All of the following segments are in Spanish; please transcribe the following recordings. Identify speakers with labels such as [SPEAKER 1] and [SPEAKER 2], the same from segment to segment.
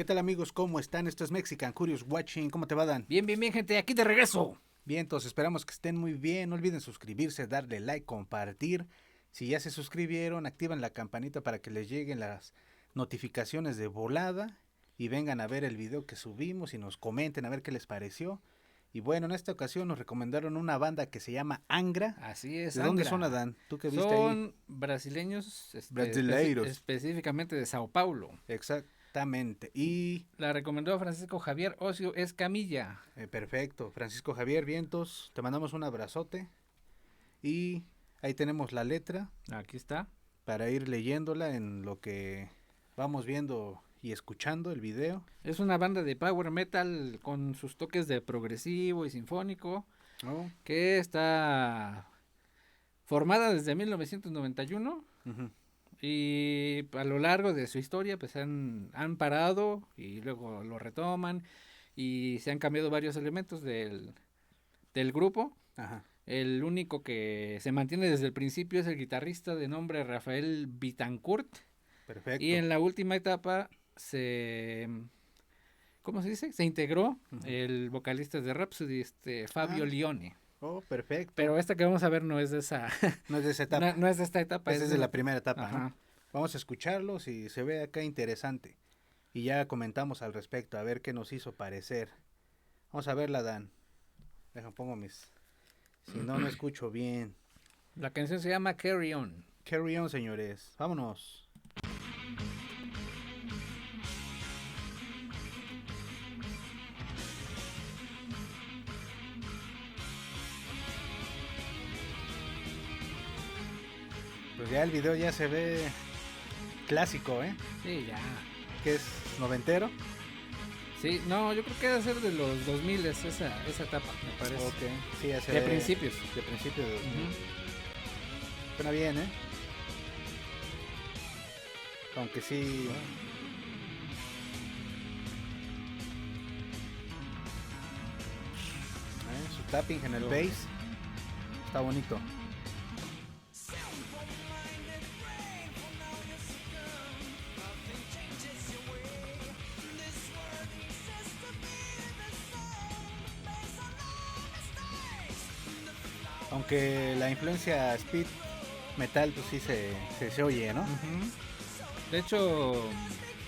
[SPEAKER 1] ¿Qué tal amigos? ¿Cómo están? Esto es Mexican Curious Watching. ¿Cómo te va, Dan?
[SPEAKER 2] Bien, gente, aquí de regreso.
[SPEAKER 1] Bien, entonces esperamos que estén muy bien. No olviden suscribirse, darle like, compartir. Si ya se suscribieron, activan la campanita para que les lleguen las notificaciones de volada y vengan a ver el video que subimos y nos comenten a ver qué les pareció. Y bueno, en esta ocasión nos recomendaron una banda que se llama Angra.
[SPEAKER 2] Así es.
[SPEAKER 1] ¿De dónde son, Adán? ¿Tú qué viste ahí?
[SPEAKER 2] Son brasileños,
[SPEAKER 1] Brasileiros.
[SPEAKER 2] específicamente de Sao Paulo.
[SPEAKER 1] Exactamente. Y
[SPEAKER 2] La recomendó Francisco Javier Ocio Escamilla.
[SPEAKER 1] perfecto. Francisco Javier Vientos, te mandamos un abrazote. Y ahí tenemos la letra
[SPEAKER 2] Aquí está.
[SPEAKER 1] para ir leyéndola en lo que vamos viendo y escuchando el video.
[SPEAKER 2] Es una banda de power metal con sus toques de progresivo y sinfónico,
[SPEAKER 1] Oh,
[SPEAKER 2] que está formada desde 1991
[SPEAKER 1] ujú.
[SPEAKER 2] y a lo largo de su historia pues han parado y luego lo retoman y se han cambiado varios elementos del grupo.
[SPEAKER 1] Ajá.
[SPEAKER 2] El único que se mantiene desde el principio es el guitarrista de nombre Rafael Bittencourt.
[SPEAKER 1] Perfecto.
[SPEAKER 2] Y en la última etapa ¿cómo se dice? Se integró el vocalista de Rhapsody, Fabio Lione.
[SPEAKER 1] Oh, perfecto.
[SPEAKER 2] Pero esta que vamos a ver no es de esa,
[SPEAKER 1] no es de esa etapa.
[SPEAKER 2] no es de esta etapa.
[SPEAKER 1] Es de la primera etapa,
[SPEAKER 2] Ajá.
[SPEAKER 1] ¿no? Vamos a escucharlos y se ve acá interesante. Y ya comentamos al respecto, a ver qué nos hizo parecer. Vamos a verla, Dan. Deja, pongo mis... Si no, no escucho bien.
[SPEAKER 2] La canción se llama Carry On.
[SPEAKER 1] Carry on, señores. Vámonos. Pues ya el video ya se ve clásico, ¿eh?
[SPEAKER 2] Sí, ya.
[SPEAKER 1] Que es noventero.
[SPEAKER 2] Sí, no, yo creo que debe ser de los 2000 esa etapa, me parece.
[SPEAKER 1] Ok. Sí, ya se
[SPEAKER 2] De
[SPEAKER 1] ve
[SPEAKER 2] principios.
[SPEAKER 1] De principios de 2000.
[SPEAKER 2] Ujú.
[SPEAKER 1] Suena bien, ¿eh? Aunque sí... Su tapping en el bass está bonito. Aunque la influencia speed metal pues sí se oye, ¿no?
[SPEAKER 2] Ujú. De hecho,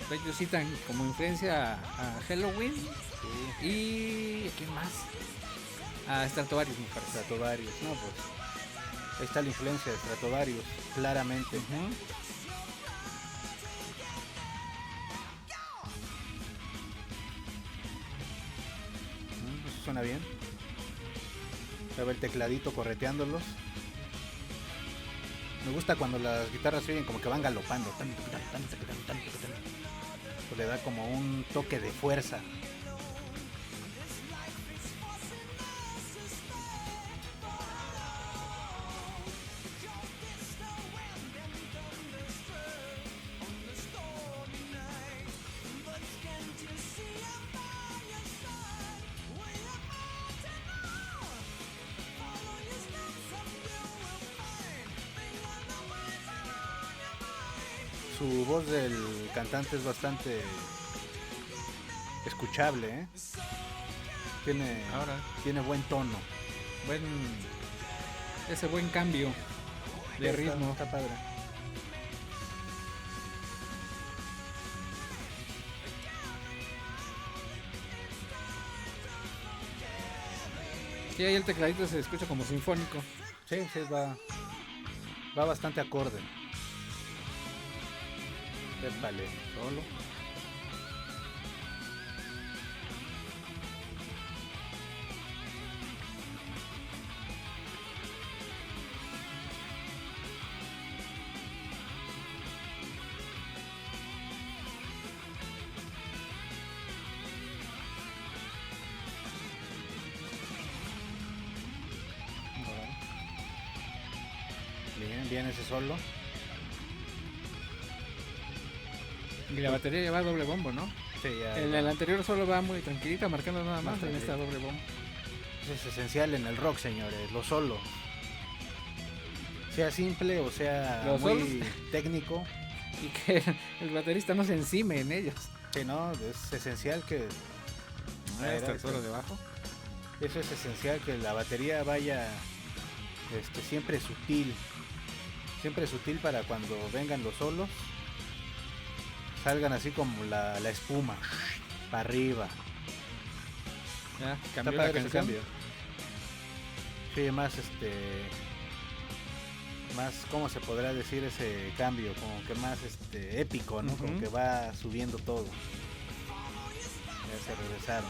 [SPEAKER 2] ellos citan como influencia a Halloween y ¿a quién más? A Stratovarius, me parece.
[SPEAKER 1] Stratovarius, no, pues ahí está la influencia de Stratovarius, claramente.
[SPEAKER 2] Ujú.
[SPEAKER 1] Eso suena bien. Se ve el tecladito correteándolos. Me gusta cuando las guitarras se oyen como que van galopando. Pues le da como un toque de fuerza. Su voz del cantante es bastante escuchable, ¿eh? Tiene buen tono.
[SPEAKER 2] Ese buen cambio de ritmo.
[SPEAKER 1] Está padre.
[SPEAKER 2] Sí, ahí el tecladito se escucha como sinfónico.
[SPEAKER 1] Sí, va bastante acorde. Vale, solo. Bien ese solo.
[SPEAKER 2] Y la batería lleva doble bombo, ¿no?
[SPEAKER 1] Sí, ya.
[SPEAKER 2] El anterior solo va muy tranquilita, marcando nada más. En esta doble bombo.
[SPEAKER 1] Eso es esencial en el rock, señores, los solos. Sea simple o sea
[SPEAKER 2] Los
[SPEAKER 1] muy
[SPEAKER 2] solos.
[SPEAKER 1] técnico.
[SPEAKER 2] Y que el baterista no se encime en ellos.
[SPEAKER 1] Sí, no, es esencial que
[SPEAKER 2] Hasta el suelo de abajo.
[SPEAKER 1] eso es esencial, que la batería vaya siempre sutil para cuando vengan los solos, salgan así como la espuma, para arriba.
[SPEAKER 2] Ya,
[SPEAKER 1] Está
[SPEAKER 2] cambió la
[SPEAKER 1] padre ese
[SPEAKER 2] canción.
[SPEAKER 1] cambio. Sí, más, ¿cómo se podrá decir ese cambio? Como que más épico, ¿no? Como que va subiendo todo. Ya se regresaron.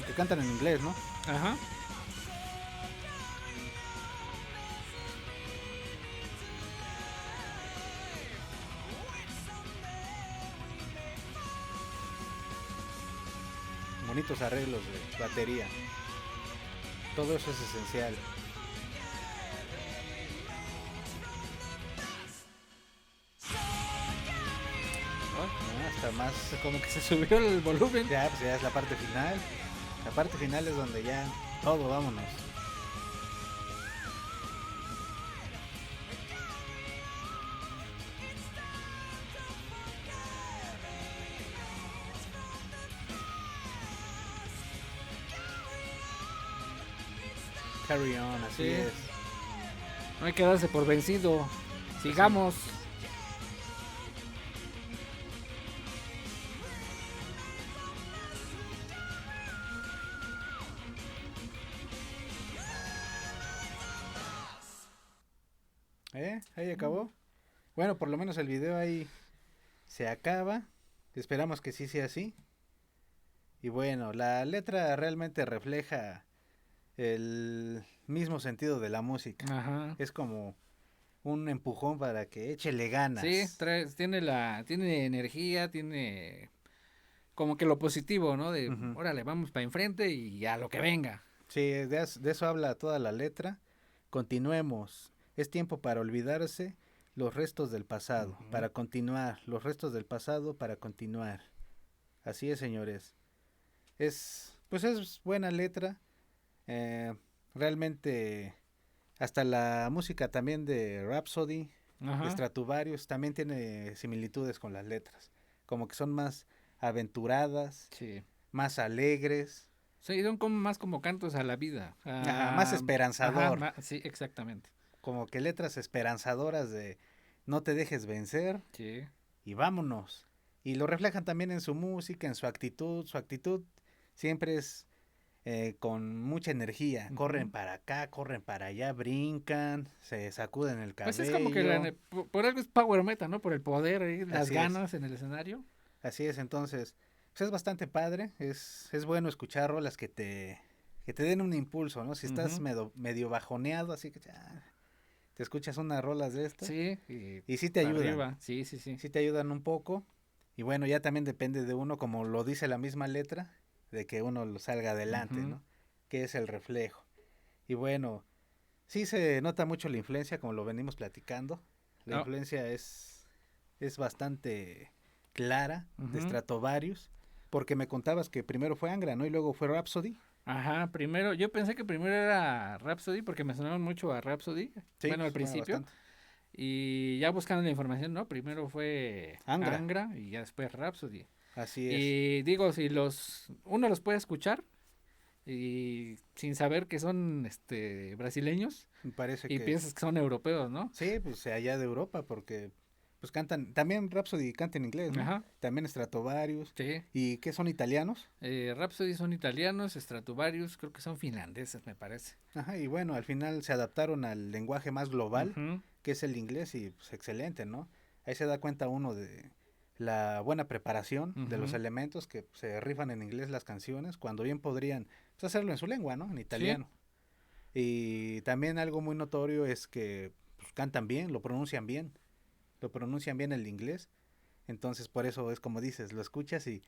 [SPEAKER 1] Que cantan en inglés, ¿no?
[SPEAKER 2] Ajá.
[SPEAKER 1] Bonitos arreglos de batería. Todo eso es esencial. Hasta más.
[SPEAKER 2] Como que se subió el volumen.
[SPEAKER 1] Ya, pues ya es la parte final. La parte final es donde ya todo, vámonos. Carry on, así
[SPEAKER 2] Sí.
[SPEAKER 1] es.
[SPEAKER 2] No hay que darse por vencido. Sigamos.
[SPEAKER 1] Ahí acabó. Bueno, por lo menos el video ahí se acaba. Esperamos que sí sea así. Y bueno, la letra realmente refleja el mismo sentido de la música.
[SPEAKER 2] Ajá.
[SPEAKER 1] Es como un empujón para que échele ganas.
[SPEAKER 2] Sí, tiene energía, tiene como que lo positivo, ¿no? De, órale, vamos para enfrente y a lo que venga.
[SPEAKER 1] Sí, de eso habla toda la letra. Continuemos. Es tiempo para olvidarse los restos del pasado, para continuar. Los restos del pasado para continuar. Así es, señores. Pues es buena letra. Realmente, hasta la música también de Rhapsody, de Stratovarius, también tiene similitudes con las letras. Como que son más aventuradas,
[SPEAKER 2] sí,
[SPEAKER 1] más alegres.
[SPEAKER 2] Sí, son como más como cantos a la vida.
[SPEAKER 1] Ajá, más esperanzador.
[SPEAKER 2] Ajá, sí, exactamente.
[SPEAKER 1] Como que letras esperanzadoras de no te dejes vencer
[SPEAKER 2] Sí.
[SPEAKER 1] y vámonos. Y lo reflejan también en su música, en su actitud. Su actitud siempre es con mucha energía. Corren para acá, corren para allá, brincan, se sacuden el cabello.
[SPEAKER 2] Pues es como que por algo es power metal, ¿no? Por el poder, las
[SPEAKER 1] Así
[SPEAKER 2] ganas en el escenario.
[SPEAKER 1] Así es, entonces, pues es bastante padre. Es bueno escuchar rolas que te den un impulso, ¿no? Si estás medio bajoneado, así que te escuchas unas rolas de estas.
[SPEAKER 2] Sí,
[SPEAKER 1] y sí te ayudan.
[SPEAKER 2] Arriba. Sí, sí, sí.
[SPEAKER 1] Sí te ayudan un poco. Y bueno, ya también depende de uno, como lo dice la misma letra, de que uno lo salga adelante, ¿no? Que es el reflejo. Y bueno, sí se nota mucho la influencia, como lo venimos platicando. La influencia es bastante clara de Stratovarius, porque me contabas que primero fue Angra, ¿no? Y luego fue Rhapsody.
[SPEAKER 2] Ajá, yo pensé que primero era Rhapsody porque me sonaban mucho a Rhapsody.
[SPEAKER 1] Sí,
[SPEAKER 2] bueno, al principio. Y ya buscando la información, ¿no? Primero fue Angra y ya después Rhapsody.
[SPEAKER 1] Así es.
[SPEAKER 2] Y digo, si uno los puede escuchar y sin saber que son brasileños,
[SPEAKER 1] Me parece
[SPEAKER 2] y piensas que son europeos, ¿no?
[SPEAKER 1] Sí, pues allá de Europa, porque pues cantan, también Rhapsody canta en inglés, ¿no?
[SPEAKER 2] Ajá.
[SPEAKER 1] También Stratovarius.
[SPEAKER 2] Sí.
[SPEAKER 1] ¿Y qué son italianos?
[SPEAKER 2] Rhapsody son italianos, Stratovarius creo que son finlandeses, me parece.
[SPEAKER 1] Ajá, y bueno, al final se adaptaron al lenguaje más global, que es el inglés, y pues excelente, ¿no? Ahí se da cuenta uno de la buena preparación de los elementos que se rifan en inglés las canciones, cuando bien podrían pues, hacerlo en su lengua, ¿no? En italiano. Sí. Y también algo muy notorio es que pues, cantan bien, lo pronuncian bien el inglés. Entonces por eso es como dices, lo escuchas y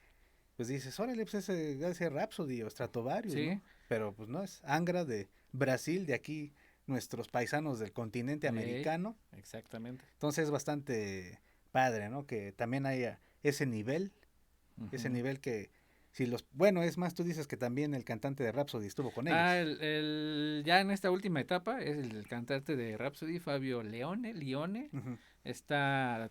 [SPEAKER 1] pues dices, órale, pues ese Rhapsody o Stratovarius, sí. ¿No? Pero pues no, es Angra de Brasil, de aquí nuestros paisanos del continente americano.
[SPEAKER 2] Exactamente.
[SPEAKER 1] Entonces es bastante padre, ¿no? Que también haya ese nivel que Bueno, es más, tú dices que también el cantante de Rhapsody estuvo con ellos.
[SPEAKER 2] Ya en esta última etapa es el cantante de Rhapsody, Fabio Lione,
[SPEAKER 1] Ujú.
[SPEAKER 2] está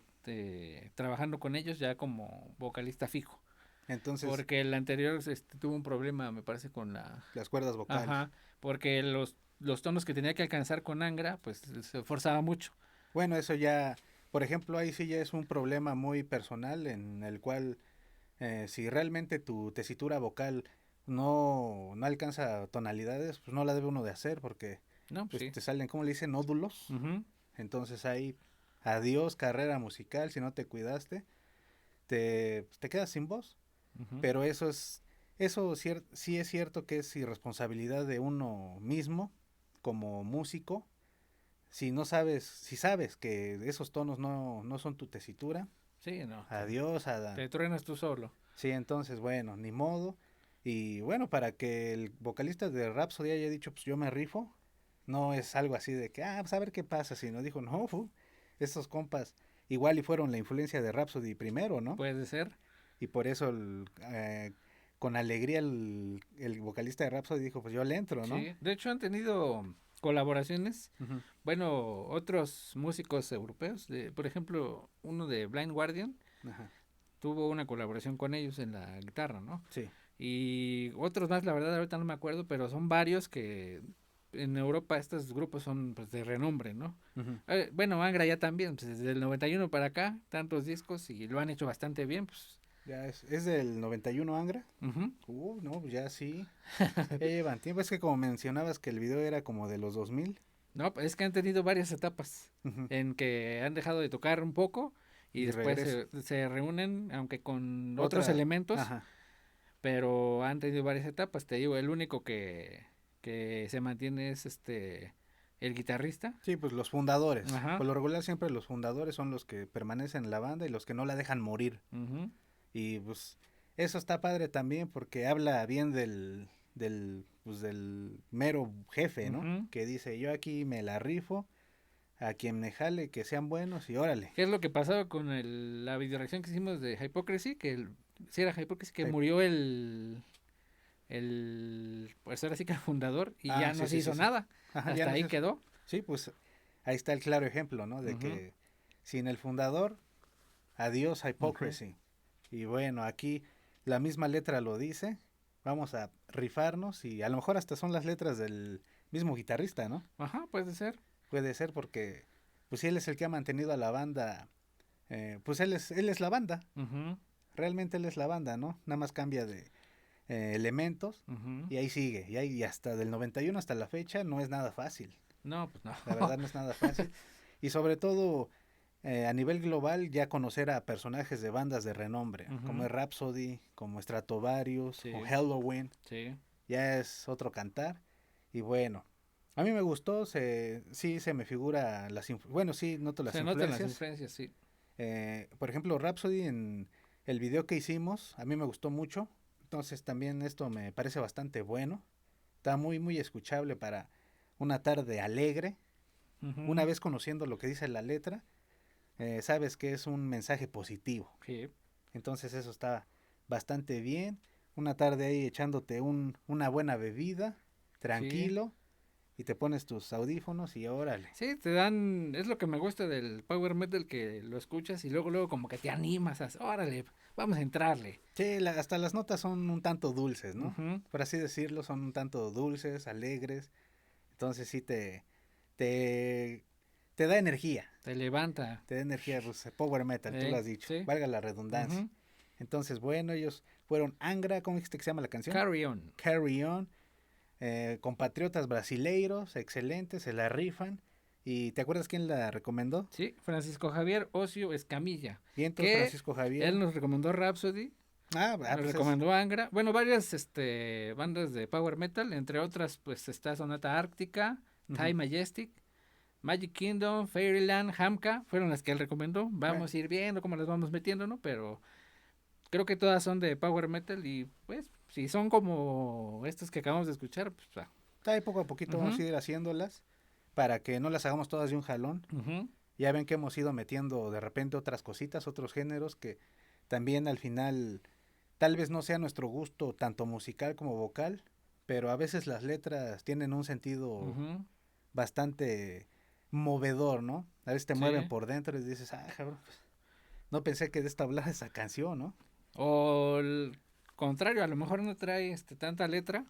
[SPEAKER 2] trabajando con ellos ya como vocalista fijo.
[SPEAKER 1] Entonces,
[SPEAKER 2] Porque el anterior tuvo un problema, me parece, con la...
[SPEAKER 1] las cuerdas vocales.
[SPEAKER 2] Ajá, porque los tonos que tenía que alcanzar con Angra, pues se forzaba mucho.
[SPEAKER 1] Bueno, eso ya, por ejemplo, ahí sí ya es un problema muy personal en el cual si realmente tu tesitura vocal no alcanza tonalidades, pues no la debe uno de hacer porque
[SPEAKER 2] No, pues
[SPEAKER 1] pues
[SPEAKER 2] sí.
[SPEAKER 1] te salen, ¿cómo le dicen? Nódulos.
[SPEAKER 2] Ujú.
[SPEAKER 1] Entonces ahí, adiós carrera musical, si no te cuidaste, te quedas sin voz.
[SPEAKER 2] Ujú.
[SPEAKER 1] Pero sí es cierto que es irresponsabilidad de uno mismo como músico. Si sabes que esos tonos no son tu tesitura,
[SPEAKER 2] Sí, no,
[SPEAKER 1] adiós, Adán.
[SPEAKER 2] te truenas tú solo.
[SPEAKER 1] Sí, entonces, bueno, ni modo. Y bueno, para que el vocalista de Rhapsody haya dicho, pues yo me rifo, no es algo así de que, pues a ver qué pasa, sino dijo, no, estos compas igual y fueron la influencia de Rhapsody primero, ¿no?
[SPEAKER 2] Puede ser.
[SPEAKER 1] Y por eso con alegría el vocalista de Rhapsody dijo, pues yo le entro, ¿no?
[SPEAKER 2] Sí. De hecho, han tenido colaboraciones.
[SPEAKER 1] Ujú.
[SPEAKER 2] Bueno, otros músicos europeos, por ejemplo, uno de Blind Guardian,
[SPEAKER 1] Ajá,
[SPEAKER 2] tuvo una colaboración con ellos en la guitarra, ¿no?
[SPEAKER 1] sí.
[SPEAKER 2] Y otros más, la verdad, ahorita no me acuerdo, pero son varios que en Europa estos grupos son pues de renombre, ¿no?
[SPEAKER 1] Ujú.
[SPEAKER 2] Bueno, Angra ya también, pues desde el 91 para acá, tantos discos y lo han hecho bastante bien, pues.
[SPEAKER 1] Ya es del 91 Angra.
[SPEAKER 2] Ujú.
[SPEAKER 1] No, pues ya sí. Ya llevan tiempo. Es que como mencionabas que el video era como de los 2000.
[SPEAKER 2] No, pues es que han tenido varias etapas
[SPEAKER 1] Ujú.
[SPEAKER 2] en que han dejado de tocar un poco y
[SPEAKER 1] Y
[SPEAKER 2] después
[SPEAKER 1] regresa.
[SPEAKER 2] se reúnen, aunque con otros
[SPEAKER 1] Otra.
[SPEAKER 2] elementos,
[SPEAKER 1] Ajá.
[SPEAKER 2] pero han tenido varias etapas. Te digo, el único que se mantiene es el guitarrista.
[SPEAKER 1] Sí, pues los fundadores.
[SPEAKER 2] Ajá.
[SPEAKER 1] Por lo regular siempre los fundadores son los que permanecen en la banda y los que no la dejan morir.
[SPEAKER 2] Ujú.
[SPEAKER 1] Y pues eso está padre también porque habla bien pues, del mero jefe, ¿no?
[SPEAKER 2] Ujú.
[SPEAKER 1] Que dice, yo aquí me la rifo, a quien me jale, que sean buenos y órale.
[SPEAKER 2] ¿Qué es lo que pasaba con la videoreacción que hicimos de Hypocrisy? Sí era Hypocrisy, que
[SPEAKER 1] Sí.
[SPEAKER 2] murió pues ahora sí que el fundador y ya no
[SPEAKER 1] Sí,
[SPEAKER 2] se
[SPEAKER 1] sí,
[SPEAKER 2] hizo
[SPEAKER 1] sí, sí.
[SPEAKER 2] nada.
[SPEAKER 1] Ajá, ya
[SPEAKER 2] Hasta
[SPEAKER 1] no
[SPEAKER 2] ahí
[SPEAKER 1] sé.
[SPEAKER 2] quedó.
[SPEAKER 1] Sí, pues ahí está el claro ejemplo, ¿no? De
[SPEAKER 2] Ujú.
[SPEAKER 1] que sin el fundador, adiós
[SPEAKER 2] Ujú.
[SPEAKER 1] Hypocrisy. Y bueno, aquí la misma letra lo dice. Vamos a rifarnos y a lo mejor hasta son las letras del mismo guitarrista, ¿no?
[SPEAKER 2] Ajá, puede ser.
[SPEAKER 1] Puede ser porque, pues si él es el que ha mantenido a la banda, pues él es la banda.
[SPEAKER 2] Ujú.
[SPEAKER 1] Realmente él es la banda, ¿no? Nada más cambia de elementos
[SPEAKER 2] Ujú.
[SPEAKER 1] y ahí sigue. Y hasta del 91 hasta la fecha no es nada fácil.
[SPEAKER 2] No, pues no.
[SPEAKER 1] La verdad no es nada fácil. Y sobre todo a nivel global ya conocer a personajes de bandas de renombre, como
[SPEAKER 2] Ujú.
[SPEAKER 1] es Rhapsody, como Stratovarius o
[SPEAKER 2] Sí,
[SPEAKER 1] Halloween,
[SPEAKER 2] sí.
[SPEAKER 1] ya es otro cantar. Y bueno, a mí me gustó, sí se me figura bueno, sí noto las
[SPEAKER 2] Se notan las
[SPEAKER 1] influencias.
[SPEAKER 2] influencias, sí.
[SPEAKER 1] Por ejemplo, Rhapsody en el video que hicimos, a mí me gustó mucho. Entonces también esto me parece bastante bueno. Está muy escuchable para una tarde alegre. Una
[SPEAKER 2] Ujú.
[SPEAKER 1] vez conociendo lo que dice la letra, sabes que es un mensaje positivo.
[SPEAKER 2] Sí,
[SPEAKER 1] Entonces eso está bastante bien. Una tarde ahí echándote una buena bebida,
[SPEAKER 2] sí.
[SPEAKER 1] tranquilo, y te pones tus audífonos y órale.
[SPEAKER 2] Sí, es lo que me gusta del power metal, que lo escuchas y luego como que te animas órale, vamos a entrarle.
[SPEAKER 1] Sí, hasta las notas son un tanto dulces, ¿no?
[SPEAKER 2] Ujú.
[SPEAKER 1] Por así decirlo, son un tanto dulces, alegres. Entonces sí te, te da energía.
[SPEAKER 2] Te levanta.
[SPEAKER 1] Te da energía, pues, power metal, tú lo has dicho.
[SPEAKER 2] Sí.
[SPEAKER 1] Valga la redundancia.
[SPEAKER 2] Ujú.
[SPEAKER 1] Entonces, bueno, ellos fueron Angra, ¿cómo dijiste que se llama la canción?
[SPEAKER 2] Carry on.
[SPEAKER 1] Carry On. Compatriotas brasileiros, excelentes, se la rifan. ¿Y te acuerdas quién la recomendó?
[SPEAKER 2] Sí, Francisco Javier Ocio Escamilla,
[SPEAKER 1] Vientos,
[SPEAKER 2] que
[SPEAKER 1] Francisco Javier.
[SPEAKER 2] él nos recomendó Rhapsody, nos
[SPEAKER 1] Pues
[SPEAKER 2] recomendó Angra, bueno, varias bandas de power metal, entre otras pues está Sonata Ártica,
[SPEAKER 1] ujú.
[SPEAKER 2] Thai Majestic, Magic Kingdom, Fairyland, Hamka, fueron las que él recomendó. Vamos a ir viendo cómo las vamos metiendo, ¿no? Pero creo que todas son de power metal y pues si son como estas que acabamos de escuchar, pues
[SPEAKER 1] Ahí poco a poquito vamos
[SPEAKER 2] ujú,
[SPEAKER 1] a ir haciéndolas para que no las hagamos todas de un jalón.
[SPEAKER 2] ujú.
[SPEAKER 1] Ya ven que hemos ido metiendo de repente otras cositas, otros géneros que también al final tal vez no sea nuestro gusto tanto musical como vocal, pero a veces las letras tienen un sentido
[SPEAKER 2] Ujú.
[SPEAKER 1] bastante movedor, ¿no? A veces te mueven
[SPEAKER 2] Sí.
[SPEAKER 1] por dentro y dices, ah, cabrón, pues, no pensé que de esta hablaba esa canción, ¿no?
[SPEAKER 2] O el contrario, a lo mejor no trae tanta letra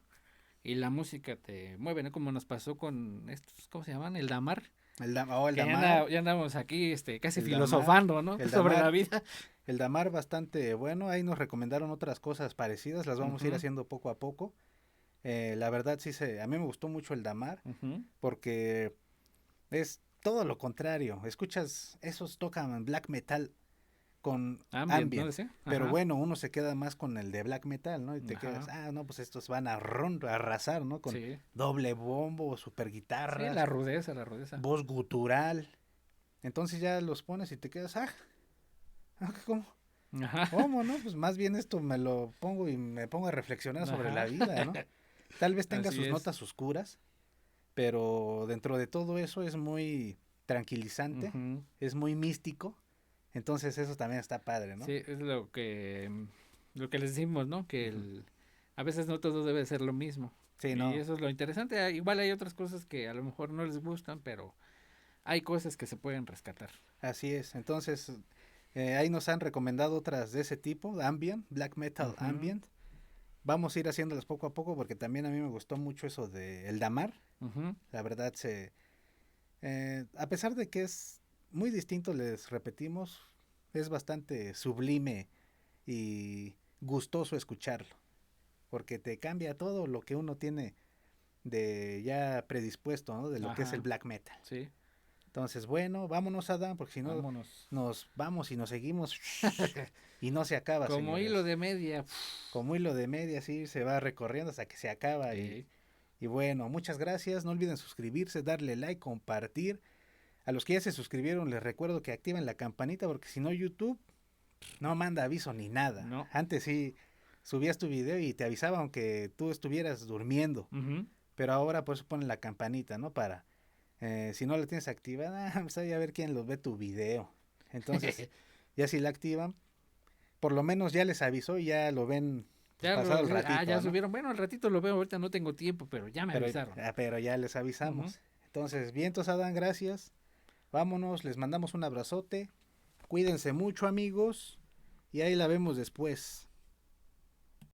[SPEAKER 2] y la música te mueve, ¿no? Como nos pasó con estos, ¿cómo se llaman? El Damar.
[SPEAKER 1] El
[SPEAKER 2] Que
[SPEAKER 1] Damar,
[SPEAKER 2] ya andamos aquí casi
[SPEAKER 1] el Damar,
[SPEAKER 2] filosofando, ¿no?
[SPEAKER 1] el
[SPEAKER 2] Sobre la
[SPEAKER 1] Damar,
[SPEAKER 2] vida.
[SPEAKER 1] el Damar bastante bueno, ahí nos recomendaron otras cosas parecidas, las vamos a ir
[SPEAKER 2] Ujú,
[SPEAKER 1] haciendo poco a poco. La verdad a mí me gustó mucho el Damar
[SPEAKER 2] ujú.
[SPEAKER 1] porque es todo lo contrario. Escuchas, esos tocan black metal con
[SPEAKER 2] Ambient, ¿no?
[SPEAKER 1] ambient,
[SPEAKER 2] Decía.
[SPEAKER 1] pero
[SPEAKER 2] Ajá,
[SPEAKER 1] bueno, uno se queda más con el de black metal, ¿no? Y te quedas,
[SPEAKER 2] ajá.
[SPEAKER 1] ah, no, pues estos van a arrasar, ¿no? Con
[SPEAKER 2] Sí,
[SPEAKER 1] doble bombo, super
[SPEAKER 2] sí,
[SPEAKER 1] guitarras,
[SPEAKER 2] la rudeza.
[SPEAKER 1] voz gutural. Entonces ya los pones y te quedas, ¿cómo?
[SPEAKER 2] Ajá,
[SPEAKER 1] ¿Cómo, no? Pues más bien esto me lo pongo y me pongo a reflexionar sobre la
[SPEAKER 2] ajá.
[SPEAKER 1] vida, ¿no? Tal vez tenga
[SPEAKER 2] Así
[SPEAKER 1] sus
[SPEAKER 2] es.
[SPEAKER 1] notas oscuras, pero dentro de todo eso es muy tranquilizante,
[SPEAKER 2] Ujú.
[SPEAKER 1] es muy místico, entonces eso también está padre, ¿no?
[SPEAKER 2] Sí, es lo que les decimos, ¿no?
[SPEAKER 1] Ujú.
[SPEAKER 2] A veces no todo debe ser lo mismo.
[SPEAKER 1] Sí,
[SPEAKER 2] Y
[SPEAKER 1] no,
[SPEAKER 2] eso es lo interesante. Igual hay otras cosas que a lo mejor no les gustan, pero hay cosas que se pueden rescatar.
[SPEAKER 1] así es. Entonces, ahí nos han recomendado otras de ese tipo, ambient, black metal
[SPEAKER 2] Ujú,
[SPEAKER 1] ambient. Vamos a ir haciéndolas poco a poco porque también a mí me gustó mucho eso de El Damar.
[SPEAKER 2] ujú.
[SPEAKER 1] La verdad, a pesar de que es muy distinto, les repetimos, es bastante sublime y gustoso escucharlo, porque te cambia todo lo que uno tiene de ya predispuesto, ¿no? De lo que es el
[SPEAKER 2] Ajá,
[SPEAKER 1] black metal.
[SPEAKER 2] sí,
[SPEAKER 1] Entonces, bueno, vámonos, Adam, porque si no
[SPEAKER 2] vámonos.
[SPEAKER 1] nos vamos y nos seguimos y no se acaba,
[SPEAKER 2] Como hilo
[SPEAKER 1] señores.
[SPEAKER 2] de media.
[SPEAKER 1] Como hilo de media, así se va recorriendo hasta que se acaba.
[SPEAKER 2] Ey,
[SPEAKER 1] Y bueno, muchas gracias. No olviden suscribirse, darle like, compartir. A los que ya se suscribieron, les recuerdo que activen la campanita porque si no, YouTube no manda aviso ni nada.
[SPEAKER 2] no.
[SPEAKER 1] Antes sí subías tu video y te avisaba aunque tú estuvieras durmiendo.
[SPEAKER 2] Ujú.
[SPEAKER 1] Pero ahora por eso ponen la campanita, ¿no? Para, si no la tienes activada, pues ahí a ver quién los ve tu video. Entonces, ya si la activan, por lo menos ya les avisó y ya lo ven pues pasado el
[SPEAKER 2] Ya
[SPEAKER 1] ratito, ¿no?
[SPEAKER 2] subieron. Bueno, al ratito lo veo, ahorita no tengo tiempo, pero ya me
[SPEAKER 1] Pero,
[SPEAKER 2] avisaron.
[SPEAKER 1] pero ya les
[SPEAKER 2] Ujú.
[SPEAKER 1] avisamos. Entonces, vientos, Adán, gracias. Vámonos, les mandamos un abrazote. Cuídense mucho, amigos. Y ahí la vemos después.